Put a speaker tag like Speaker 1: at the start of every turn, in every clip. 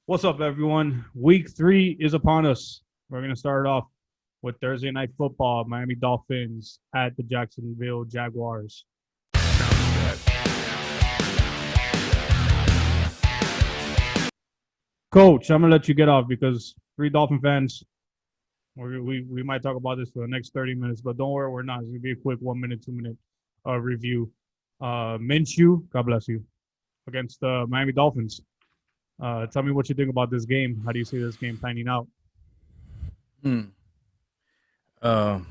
Speaker 1: What's up, everyone? Week 3 is upon us. We're going to start off with Thursday night football. Miami Dolphins at the Jacksonville Jaguars. Coach, I'm going to let you get off because three Dolphin fans, we might talk about this for the next 30 minutes, but don't worry, we're not. It's going to be a quick 1 minute, 2 minute review. Minshew, God bless you, against the Miami Dolphins. Tell me what you think about this game. How do you see this game panning out?
Speaker 2: Hmm. Um,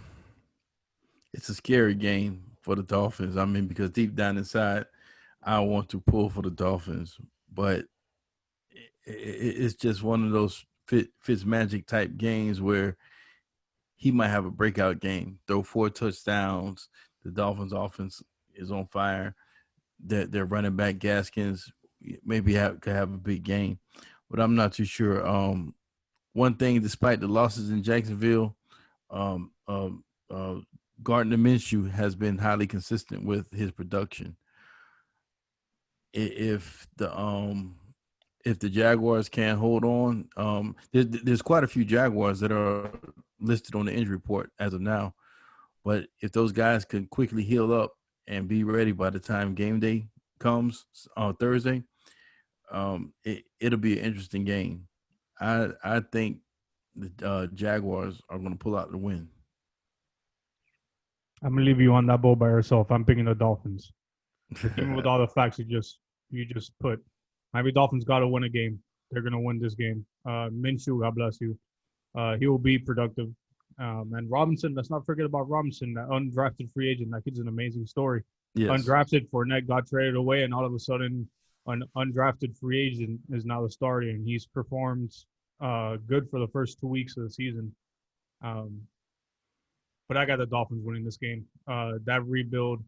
Speaker 2: it's a scary game for the Dolphins. I mean, because deep down inside, I want to pull for the Dolphins, but it's just one of those Fitz magic type games where he might have a breakout game, throw 4 touchdowns. The Dolphins' offense is on fire. Their running back Gaskins could have a big game, but I'm not too sure. One thing, despite the losses in Jacksonville, um, um, uh, Gardner Minshew has been highly consistent with his production. If the Jaguars can't hold on, there's quite a few Jaguars that are listed on the injury report as of now. But if those guys can quickly heal up and be ready by the time game day comes on Thursday, it'll be an interesting game. I think the Jaguars are going to pull out the win.
Speaker 1: I'm going to leave you on that boat by yourself. I'm picking the Dolphins. Even with all the facts you just put. Miami Dolphins got to win a game. They're gonna win this game. Minshew, God bless you. He will be productive. And Robinson, let's not forget about Robinson, that undrafted free agent. That kid's an amazing story.
Speaker 2: Yes.
Speaker 1: Undrafted, Fournette got traded away, and all of a sudden, an undrafted free agent is now the starter, and he's performed good for the first 2 weeks of the season. Um, but I got the Dolphins winning this game. That rebuild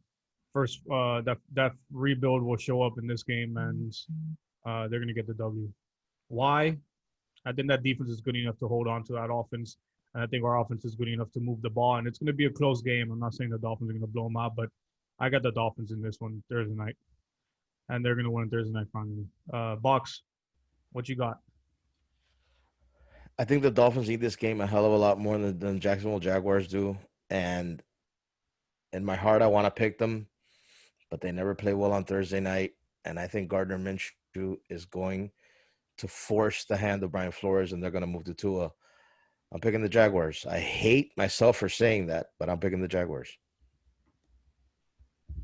Speaker 1: first that rebuild will show up in this game, and they're going to get the W. Why? I think that defense is good enough to hold on to that offense, and I think our offense is good enough to move the ball. And it's going to be a close game. I'm not saying the Dolphins are going to blow them out, but I got the Dolphins in this one Thursday night, and they're going to win Thursday night finally. Box, what you got?
Speaker 3: I think the Dolphins need this game a hell of a lot more than Jacksonville Jaguars do. And in my heart, I want to pick them, but they never play well on Thursday night. And I think Gardner Minshew is going to force the hand of Brian Flores, and they're going to move to Tua. I'm picking the Jaguars. I hate myself for saying that, but I'm picking the Jaguars.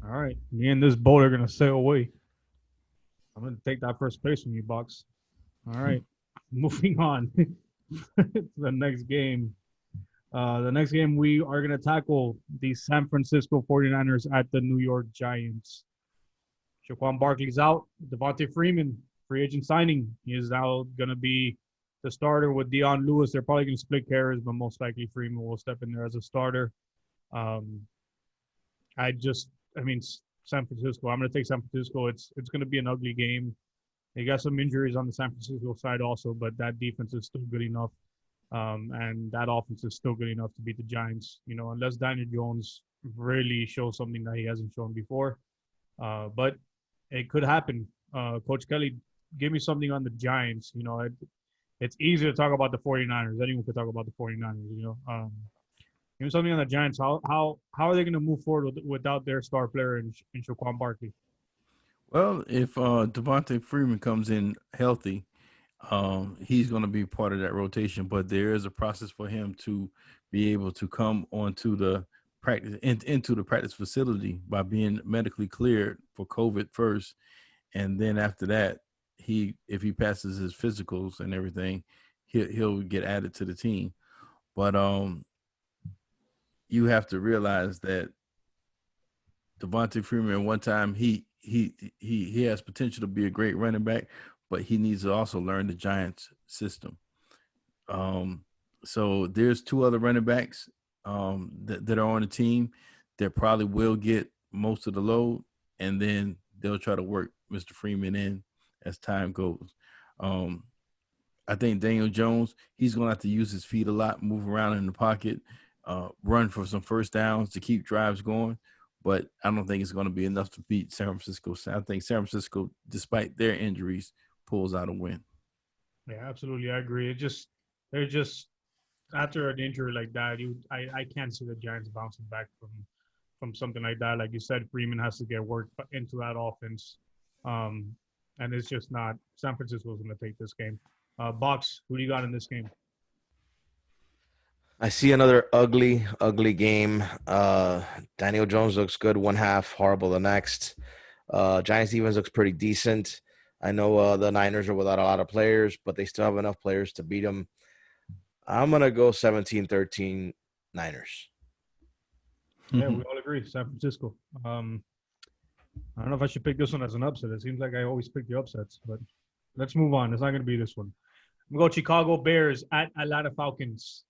Speaker 1: All right, me and this boat are going to sail away. I'm going to take that first place from you, Box. All right, moving on to the next game. The next game, we are going to tackle the San Francisco 49ers at the New York Giants. Shaquan Barkley's out. Devontae Freeman, free agent signing. He is now going to be the starter with Dion Lewis. They're probably going to split carries, but most likely Freeman will step in there as a starter. Um, I mean, San Francisco. I'm going to take San Francisco. It's going to be an ugly game. They got some injuries on the San Francisco side also, but that defense is still good enough. And that offense is still good enough to beat the Giants, unless Daniel Jones really shows something that he hasn't shown before. But it could happen. Coach Kelly, give me something on the Giants. It's easy to talk about the 49ers. Anyone could talk about the 49ers. Give me something on the Giants. How are they going to move forward without their star player in Shaquan Barkley?
Speaker 2: Well, if Devontae Freeman comes in healthy, he's going to be part of that rotation. But there is a process for him to be able to come onto the into the practice facility by being medically cleared for COVID first, and then after that, if he passes his physicals and everything, he'll get added to the team. But you have to realize that Devontae Freeman one time he has potential to be a great running back, but he needs to also learn the Giants system. Um, so there's 2 other running backs that are on the team that probably will get most of the load, and then they'll try to work Mr. Freeman in as time goes. Um, I think Daniel Jones, he's going to have to use his feet a lot, move around in the pocket, run for some first downs to keep drives going. But I don't think it's going to be enough to beat San Francisco. I think San Francisco, despite their injuries, pulls out a win.
Speaker 1: Yeah, absolutely. I agree. They're just after an injury like that, I can't see the Giants bouncing back from something like that. Like you said, Freeman has to get worked into that offense, um, and it's just not. San Francisco's going to take this game. Box, who do you got in this game?
Speaker 3: I see another ugly, ugly game. Daniel Jones looks good one half, horrible the next. Giants defense looks pretty decent. I know the Niners are without a lot of players, but they still have enough players to beat them. I'm going to go 17-13 Niners.
Speaker 1: Yeah, we all agree. San Francisco. I don't know if I should pick this one as an upset. It seems like I always pick the upsets, but let's move on. It's not going to be this one. I'm going to go Chicago Bears at Atlanta Falcons.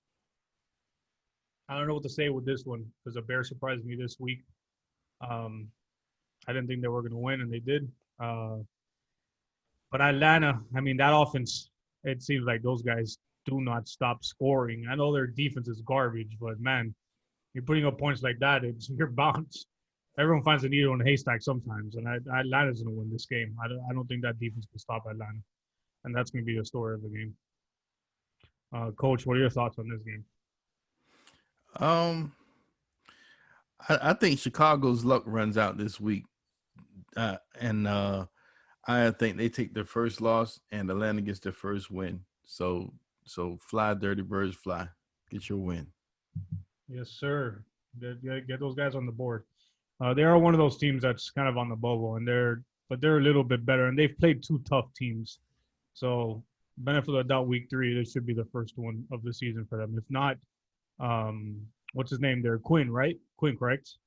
Speaker 1: I don't know what to say with this one because the Bears surprised me this week. Um, I didn't think they were going to win, and they did. But Atlanta, I mean, that offense, it seems like those guys do not stop scoring. I know their defense is garbage, but man, you're putting up points like that, you're bound. Everyone finds a needle in a haystack sometimes, and Atlanta's going to win this game. I don't think that defense can stop Atlanta, and that's going to be the story of the game. Coach, what are your thoughts on this game?
Speaker 2: I think Chicago's luck runs out this week, and I think they take their first loss, and Atlanta gets their first win. So fly, dirty birds, fly. Get your win.
Speaker 1: Yes, sir. Get those guys on the board. They are one of those teams that's kind of on the bubble, but they're a little bit better, and they've played two tough teams. So benefit of the doubt, week 3, this should be the first one of the season for them. If not, what's his name there? Quinn, right? Quinn, correct?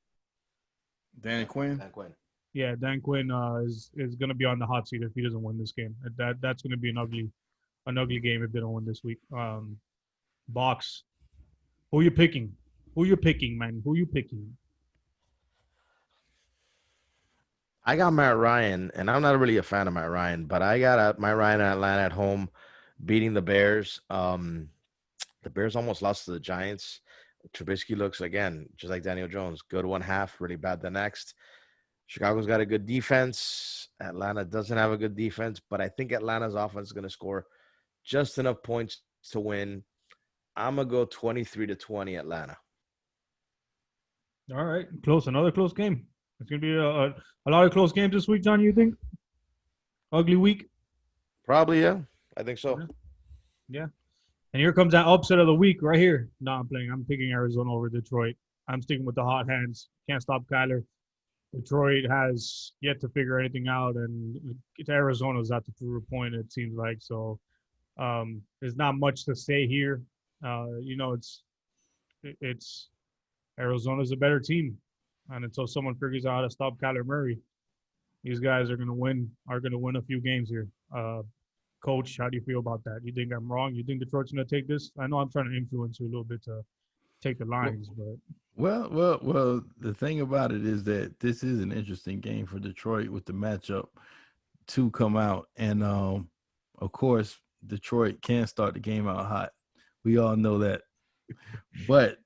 Speaker 2: Dan Quinn.
Speaker 3: Dan Quinn.
Speaker 1: Yeah, Dan Quinn is going to be on the hot seat if he doesn't win this game. That's going to be an ugly game if they don't win this week. Box, who you picking? Who you picking, man? Who you picking?
Speaker 3: I got Matt Ryan, and I'm not really a fan of Matt Ryan, but I got Matt Ryan and Atlanta at home beating the Bears. The Bears almost lost to the Giants. Trubisky looks, again, just like Daniel Jones, good one half, really bad the next. Chicago's got a good defense. Atlanta doesn't have a good defense, but I think Atlanta's offense is going to score just enough points to win. I'm going to go 23-20 Atlanta.
Speaker 1: All right, close. Another close game. It's going to be a lot of close games this week, John, you think? Ugly week?
Speaker 3: Probably, yeah. I think so.
Speaker 1: Yeah. And here comes that upset of the week right here. No, I'm playing. I'm picking Arizona over Detroit. I'm sticking with the hot hands. Can't stop Kyler. Detroit has yet to figure anything out, and Arizona's out to prove a point, it seems like. So there's not much to say here. It's Arizona's a better team. And until someone figures out how to stop Kyler Murray, these guys are going to win a few games here. Coach, how do you feel about that? You think I'm wrong? You think Detroit's going to take this? I know I'm trying to influence you a little bit to take the lines, but
Speaker 2: well. The thing about it is that this is an interesting game for Detroit with the matchup to come out, and of course, Detroit can start the game out hot. We all know that, but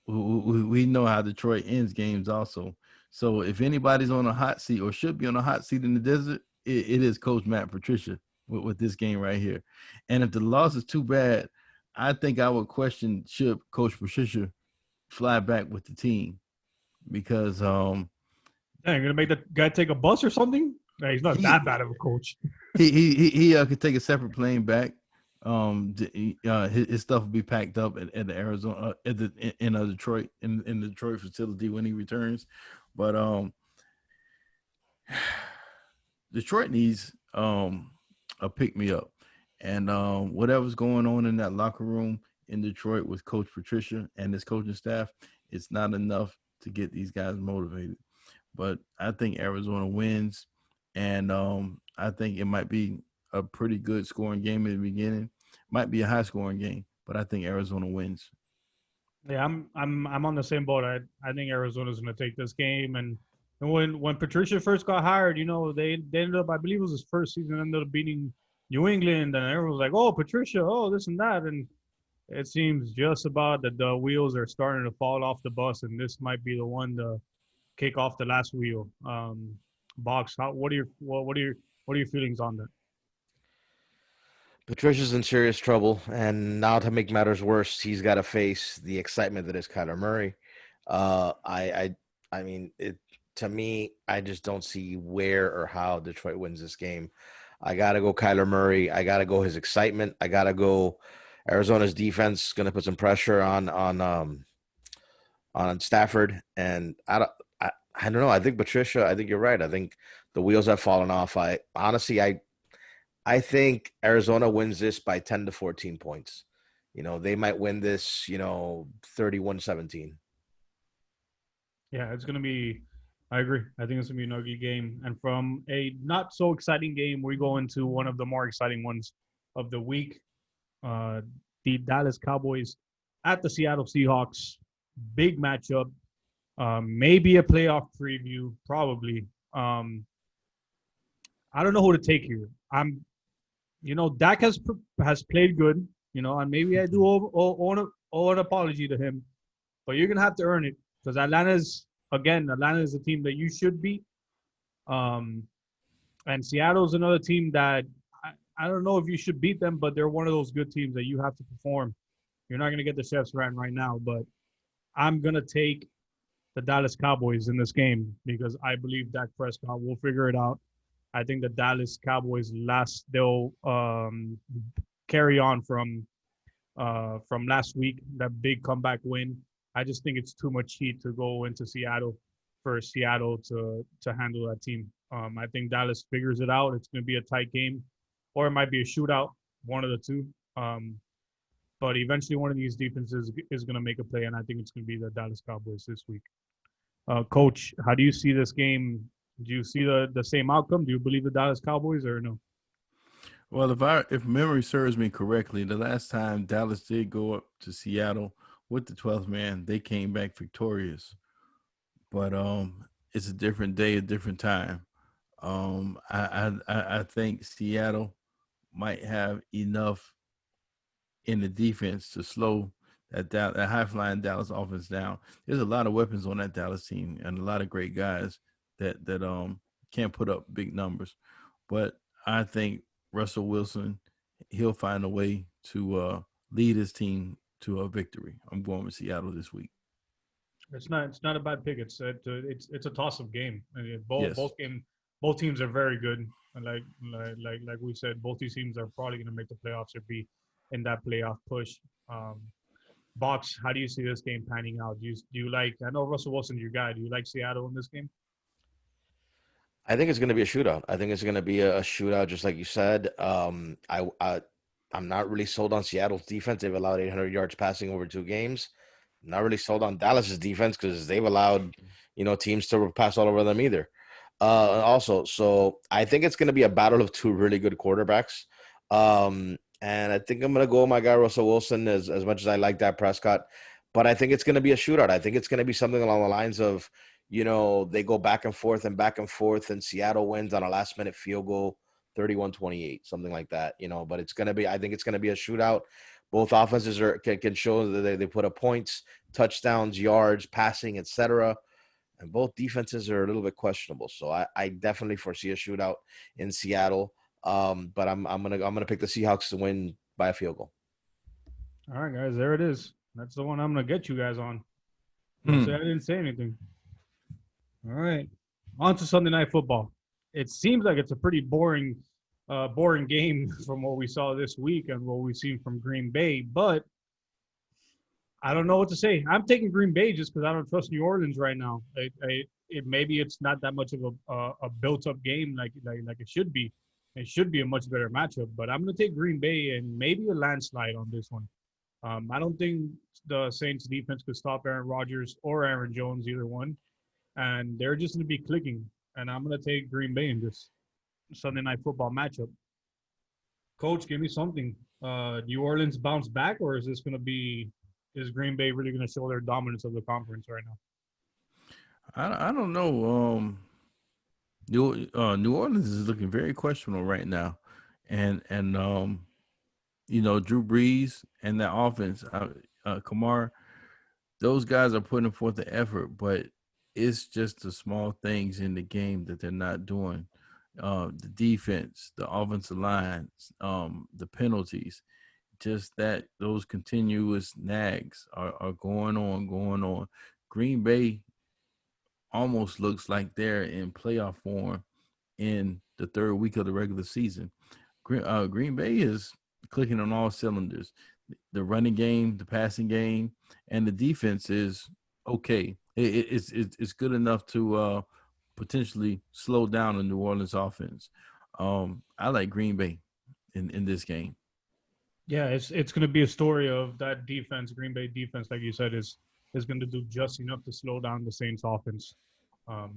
Speaker 2: we know how Detroit ends games also. So if anybody's on a hot seat or should be on a hot seat in the desert, it is Coach Matt Patricia with this game right here. And if the loss is too bad, I think I would question, should Coach Patricia fly back with the team? Because
Speaker 1: you're gonna make the guy take a bus or something? Nah, he's not that bad of a coach.
Speaker 2: He could take a separate plane back. His stuff will be packed up at the Arizona in Detroit in the Detroit facility when he returns. But Detroit needs a pick me up, and whatever's going on in that locker room in Detroit with Coach Patricia and his coaching staff, it's not enough to get these guys motivated. But I think Arizona wins, and I think it might be a pretty good scoring game in the beginning. Might be a high scoring game, but I think Arizona wins.
Speaker 1: Yeah, I'm on the same boat. I think Arizona's going to take this game, and when Patricia first got hired, they ended up, I believe it was his first season, ended up beating New England, and everyone was like, "Oh, Patricia, oh this and that," and it seems just about that the wheels are starting to fall off the bus, and this might be the one to kick off the last wheel. Box, what are your feelings on that?
Speaker 3: Patricia's in serious trouble, and now to make matters worse, he's got to face the excitement that is Kyler Murray. I mean, it to me, I just don't see where or how Detroit wins this game. I gotta go Kyler Murray. I gotta go his excitement. I gotta go Arizona's defense. Going to put some pressure on Stafford, and I don't know. I think Patricia. I think you're right. I think the wheels have fallen off. I honestly, I think Arizona wins this by 10 to 14 points. They might win this, 31-17.
Speaker 1: Yeah, it's gonna be. I agree. I think it's gonna be an ugly game. And from a not so exciting game, we go into one of the more exciting ones of the week. Uh, the Dallas Cowboys at the Seattle Seahawks. Big matchup. Maybe a playoff preview. Probably. I don't know who to take here. Dak has played good. And maybe I do owe an apology to him, but you're gonna have to earn it because Atlanta is a team that you should beat. And Seattle's another team that I don't know if you should beat them, but they're one of those good teams that you have to perform. You're not gonna get the chef's right now, but I'm gonna take the Dallas Cowboys in this game because I believe Dak Prescott will figure it out. I think the Dallas Cowboys they'll carry on from last week, that big comeback win. I just think it's too much heat to go into Seattle for Seattle to handle that team. I think Dallas figures it out. It's going to be a tight game, or it might be a shootout, one of the two. But eventually, one of these defenses is going to make a play, and I think it's going to be the Dallas Cowboys this week. Coach, how do you see this game? Do you see the same outcome? Do you believe the Dallas Cowboys or no?
Speaker 2: Well, if memory serves me correctly, the last time Dallas did go up to Seattle with the 12th man, they came back victorious. But it's a different day, a different time. I think Seattle might have enough in the defense to slow that high flying Dallas offense down. There's a lot of weapons on that Dallas team and a lot of great guys that can't put up big numbers. But I think Russell Wilson, he'll find a way to lead his team to a victory. I'm going with Seattle this week.
Speaker 1: It's not a bad pick. It's a toss-up game. I mean,
Speaker 2: Yes.
Speaker 1: both teams are very good. And like we said, both these teams are probably going to make the playoffs or be in that playoff push. Box, how do you see this game panning out? Do you like? I know Russell Wilson's your guy. Do you like Seattle in this game?
Speaker 3: I think it's going to be a shootout. I think it's going to be a shootout, just like you said. I'm not really sold on Seattle's defense. They've allowed 800 yards passing over 2 games. I'm not really sold on Dallas's defense because they've allowed, teams to pass all over them either. So I think it's going to be a battle of 2 really good quarterbacks. And I think I'm going to go with my guy Russell Wilson as much as I like Dak Prescott. But I think it's going to be a shootout. I think it's going to be something along the lines of, they go back and forth, and Seattle wins on a last-minute field goal, 31-28, something like that. But I think it's going to be a shootout. Both offenses can show that they put up points, touchdowns, yards, passing, etc. And both defenses are a little bit questionable. So I definitely foresee a shootout in Seattle. But I'm gonna pick the Seahawks to win by a field goal.
Speaker 1: All right, guys, there it is. That's the one I'm gonna get you guys on. I didn't say anything. All right, on to Sunday Night Football. It seems like it's a pretty boring game from what we saw this week and what we've seen from Green Bay, but I don't know what to say. I'm taking Green Bay just because I don't trust New Orleans right now. Maybe it's not that much of a built-up game like it should be. It should be a much better matchup, but I'm going to take Green Bay and maybe a landslide on this one. I don't think the Saints defense could stop Aaron Rodgers or Aaron Jones, either one. And they're just going to be clicking. And I'm going to take Green Bay in this Sunday Night Football matchup. Coach, give me something. New Orleans bounce back, or is Green Bay really going to show their dominance of the conference right now?
Speaker 2: I don't know. New Orleans is looking very questionable right now, and Drew Brees and that offense, Kamar, those guys are putting forth the effort, but it's just the small things in the game that they're not doing. the defense, the offensive line, the penalties, just that those continuous nags are going on. Green Bay almost looks like they're in playoff form in the third week of the regular season. Green Bay is clicking on all cylinders. The running game, the passing game, and the defense is okay. It's good enough to potentially slow down the New Orleans offense. I like Green Bay in this game.
Speaker 1: Yeah, it's going to be a story of that defense, Green Bay defense, like you said, is going to do just enough to slow down the Saints offense. I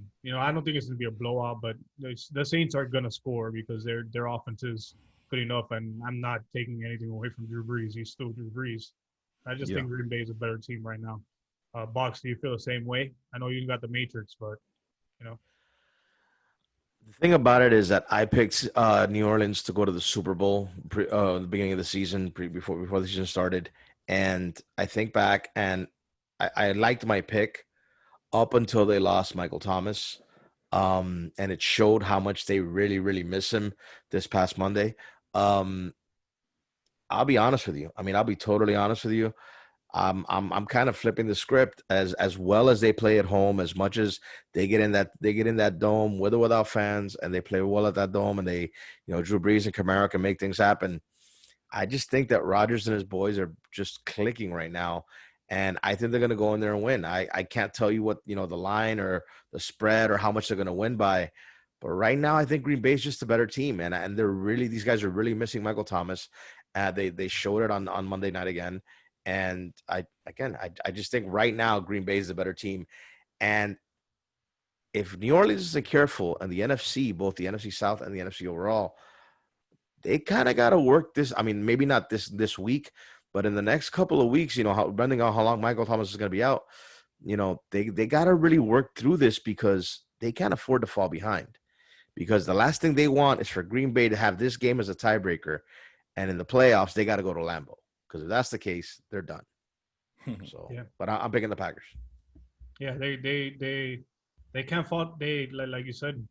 Speaker 1: don't think it's going to be a blowout, but the Saints are going to score because their offense is good enough, and I'm not taking anything away from Drew Brees. He's still Drew Brees. I just
Speaker 2: Yeah.
Speaker 1: think Green Bay is a better team right now. Box, do you feel the same way? I know you got the Matrix, but you know,
Speaker 3: The thing about it is that I picked New Orleans to go to the Super Bowl the beginning of the season, before the season started, and I think back and I liked my pick up until they lost Michael Thomas, and it showed how much they really really miss him this past Monday. Um, I'll be honest with you. I mean, I'll be totally honest with you. I'm kind of flipping the script as well as they play at home, as much as they get in that dome with or without fans, and they play well at that dome, and Drew Brees and Kamara can make things happen. I just think that Rodgers and his boys are just clicking right now, and I think they're going to go in there and win. I can't tell you what the line or the spread or how much they're going to win by, but right now I think Green Bay is just a better team, and these guys are really missing Michael Thomas. They showed it on Monday night again. And I just think right now Green Bay is the better team. And if New Orleans isn't careful, and the NFC, both the NFC South and the NFC overall, they kind of got to work this. I mean, maybe not this week, but in the next couple of weeks, depending on how long Michael Thomas is going to be out, they got to really work through this because they can't afford to fall behind. Because the last thing they want is for Green Bay to have this game as a tiebreaker, and in the playoffs they got to go to Lambeau. Because if that's the case, they're done. So,
Speaker 1: yeah,
Speaker 3: but I'm picking the Packers.
Speaker 1: yeah, they can't fall. They like you said,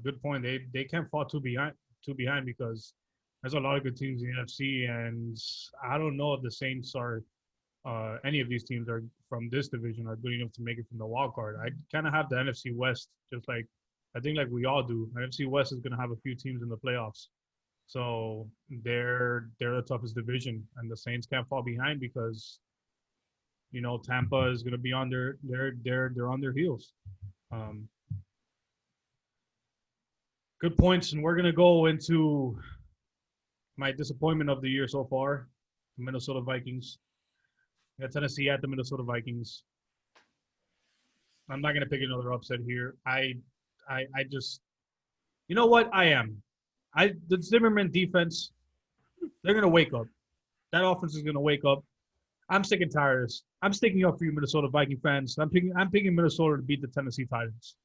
Speaker 1: good point. They can't fall too behind because there's a lot of good teams in the NFC, and I don't know if the Saints are any of these teams are from this division are good enough to make it from the wild card. I kind of have the NFC West, just like I think like we all do. NFC West is going to have a few teams in the playoffs, so they're the toughest division, and the Saints can't fall behind because Tampa is going to be on they're on their heels. Um, Good points, and we're going to go into my disappointment of the year so far, the Minnesota Vikings. We got Tennessee at the Minnesota Vikings. I'm not going to pick another upset here. I just, you know what? I am. The Zimmerman defense, they're going to wake up. That offense is going to wake up. I'm sick and tired of this. I'm sticking up for you, Minnesota Viking fans. I'm picking Minnesota to beat the Tennessee Titans.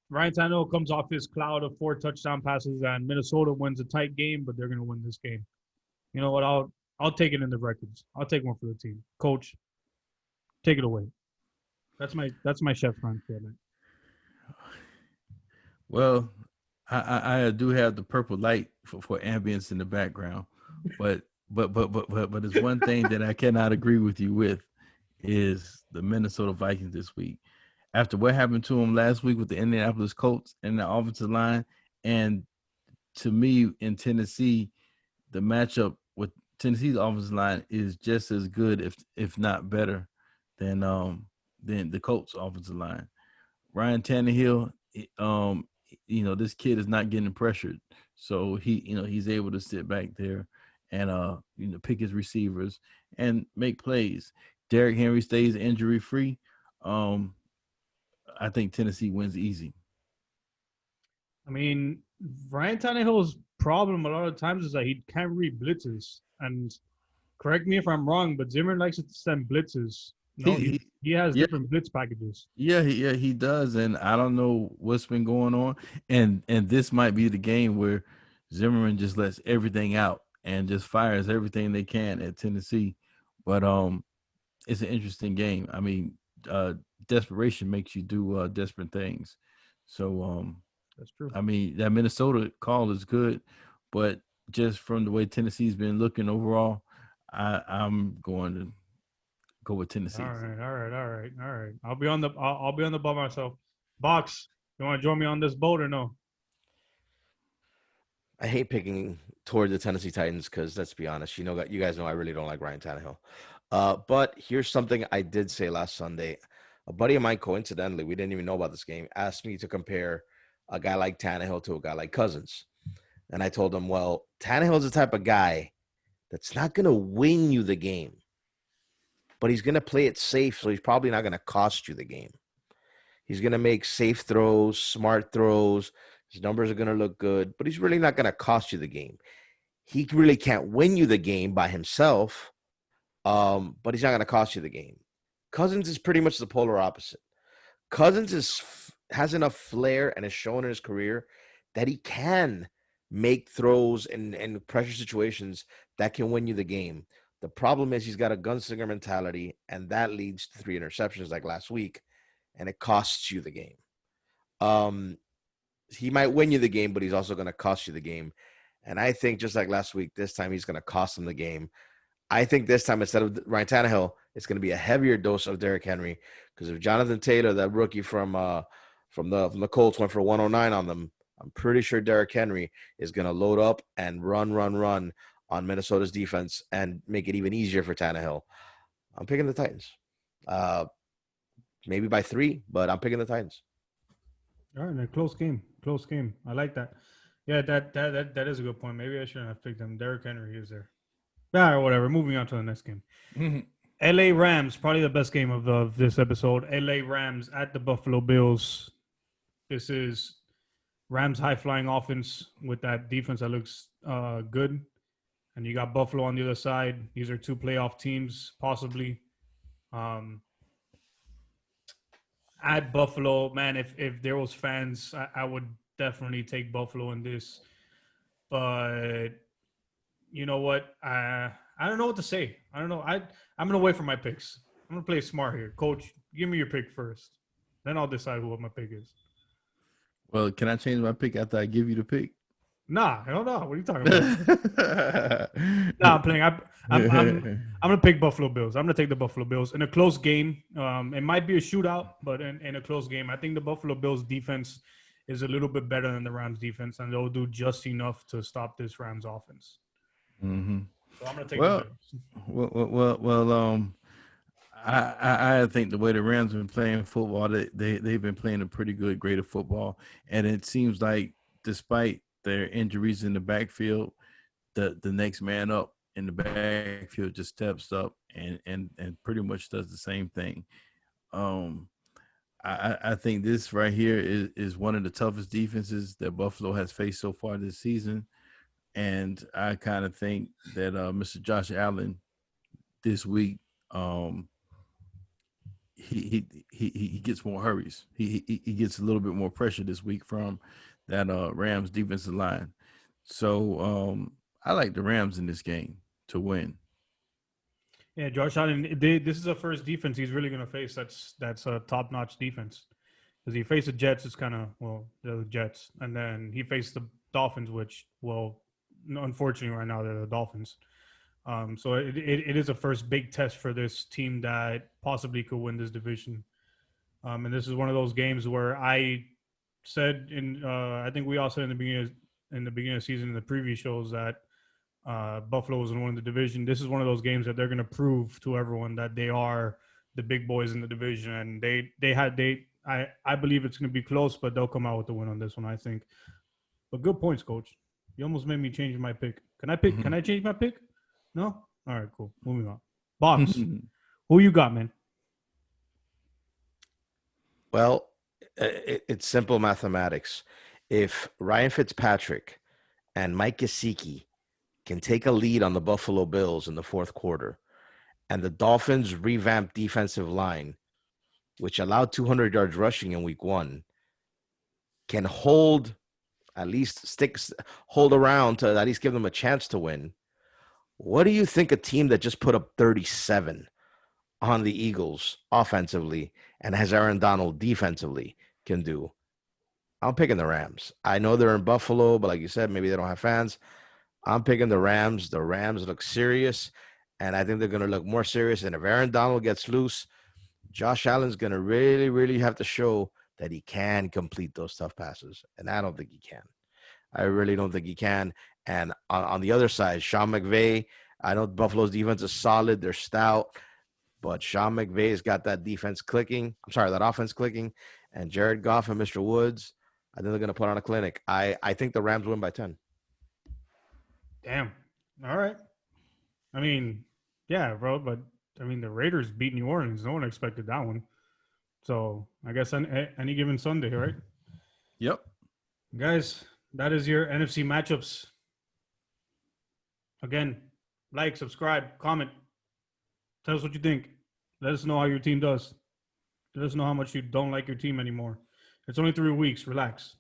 Speaker 1: Ryan Tannehill comes off his cloud of 4 touchdown passes, and Minnesota wins a tight game, but they're going to win this game. You know what? I'll take it in the records. I'll take one for the team. Coach, take it away. That's my chef friend for that.
Speaker 2: Well, I do have the purple light for ambience in the background, but there's one thing that I cannot agree with you with is the Minnesota Vikings this week. After what happened to them last week with the Indianapolis Colts and the offensive line, and to me in Tennessee, the matchup with Tennessee's offensive line is just as good, if not better, than the Colts offensive line. Ryan Tannehill, this kid is not getting pressured, so he's able to sit back there and pick his receivers and make plays. Derrick Henry stays injury free. I think Tennessee wins easy.
Speaker 1: I mean, Ryan Tannehill's problem a lot of times is that he can't read blitzes. And correct me if I'm wrong, but Zimmer likes to send blitzes. No, he has
Speaker 2: Yeah,
Speaker 1: different blitz packages.
Speaker 2: he does, and I don't know what's been going on, and this might be the game where Zimmerman just lets everything out and just fires everything they can at Tennessee. But it's an interesting game. I mean, desperation makes you do desperate things. So
Speaker 1: That's true.
Speaker 2: I mean, that Minnesota call is good, but just from the way Tennessee's been looking overall, I'm going to go with Tennessee.
Speaker 1: All right. I'll be on the boat myself. Box, you want to join me on this boat or no?
Speaker 3: I hate picking toward the Tennessee Titans because let's be honest, you guys know I really don't like Ryan Tannehill. But here's something I did say last Sunday. A buddy of mine, coincidentally, we didn't even know about this game, asked me to compare a guy like Tannehill to a guy like Cousins. And I told him, well, Tannehill's the type of guy that's not going to win you the game, but he's going to play it safe, so he's probably not going to cost you the game. He's going to make safe throws, smart throws. His numbers are going to look good, but he's really not going to cost you the game. He really can't win you the game by himself, but he's not going to cost you the game. Cousins is pretty much the polar opposite. Cousins has enough flair and has shown in his career that he can make throws in pressure situations that can win you the game. The problem is he's got a gunslinger mentality, and that leads to 3 interceptions like last week, and it costs you the game. He might win you the game, but he's also going to cost you the game. And I think just like last week, this time he's going to cost him the game. I think this time instead of Ryan Tannehill, it's going to be a heavier dose of Derrick Henry, because if Jonathan Taylor, that rookie from the Colts, went for 109 on them, I'm pretty sure Derrick Henry is going to load up and run on Minnesota's defense and make it even easier for Tannehill. I'm picking the Titans. Maybe by 3, but I'm picking the Titans.
Speaker 1: All right, a close game. I like that. Yeah, that is a good point. Maybe I shouldn't have picked them. Derrick Henry is there. All right, whatever. Moving on to the next game. LA Rams, probably the best game of this episode. LA Rams at the Buffalo Bills. This is Rams high-flying offense with that defense that looks good. And you got Buffalo on the other side. These are 2 playoff teams, possibly. At Buffalo, man, if there was fans, I would definitely take Buffalo in this. But you know what? I don't know what to say. I don't know. I'm gonna wait for my picks. I'm gonna play smart here. Coach, give me your pick first. Then I'll decide what my pick is.
Speaker 2: Well, can I change my pick after I give you the pick?
Speaker 1: Nah, I don't know. What are you talking about? Nah, I'm playing. I'm gonna pick Buffalo Bills. I'm gonna take the Buffalo Bills in a close game. It might be a shootout, but in a close game, I think the Buffalo Bills defense is a little bit better than the Rams defense, and they'll do just enough to stop this Rams offense.
Speaker 2: Mm-hmm.
Speaker 1: So I'm gonna take the Bills.
Speaker 2: Well, I think the way the Rams have been playing football, they've been playing a pretty good grade of football, and it seems like despite their injuries in the backfield, the next man up in the backfield just steps up and pretty much does the same thing. I think this right here is one of the toughest defenses that Buffalo has faced so far this season. And I kind of think that Mr. Josh Allen this week, he gets more hurries. He gets a little bit more pressure this week from that Rams defensive line. So I like the Rams in this game to win.
Speaker 1: Yeah, Josh Allen. This is the first defense he's really going to face. That's a top-notch defense. Because he faced the Jets, it's kind of they're the Jets, and then he faced the Dolphins, which unfortunately right now they're the Dolphins. So it is a first big test for this team that possibly could win this division. And this is one of those games where I said I think we all said in the beginning of the season in the previous shows that Buffalo was going to win the division. This is one of those games that they're going to prove to everyone that they are the big boys in the division, and I believe it's going to be close, but they'll come out with the win on this one, I think. But good points, Coach. You almost made me change my pick. Can I pick? Can I change my pick? No? All right, cool. Moving on. Box, who you got, man?
Speaker 3: Well, it's simple mathematics. If Ryan Fitzpatrick and Mike Gesicki can take a lead on the Buffalo Bills in the fourth quarter, and the Dolphins' revamped defensive line, which allowed 200 yards rushing in week 1, can hold around to at least give them a chance to win. What do you think a team that just put up 37 on the Eagles offensively and has Aaron Donald defensively can do? I'm picking the Rams. I know they're in Buffalo, but like you said, maybe they don't have fans. I'm picking the Rams. The Rams look serious, and I think they're going to look more serious. And if Aaron Donald gets loose, Josh Allen's going to really, really have to show that he can complete those tough passes. And I don't think he can. I really don't think he can. And on the other side, Sean McVay, I know Buffalo's defense is solid. They're stout. But Sean McVay's got that defense clicking. I'm sorry, that offense clicking. And Jared Goff and Mr. Woods, I think they're going to put on a clinic. I think the Rams win by 10.
Speaker 1: Damn. All right. I mean, yeah, bro. But I mean, the Raiders beat New Orleans. No one expected that one. So I guess any given Sunday, right?
Speaker 2: Yep.
Speaker 1: Guys, that is your NFC matchups. Again, like, subscribe, comment. Tell us what you think. Let us know how your team does. Let us know how much you don't like your team anymore. It's only 3 weeks. Relax.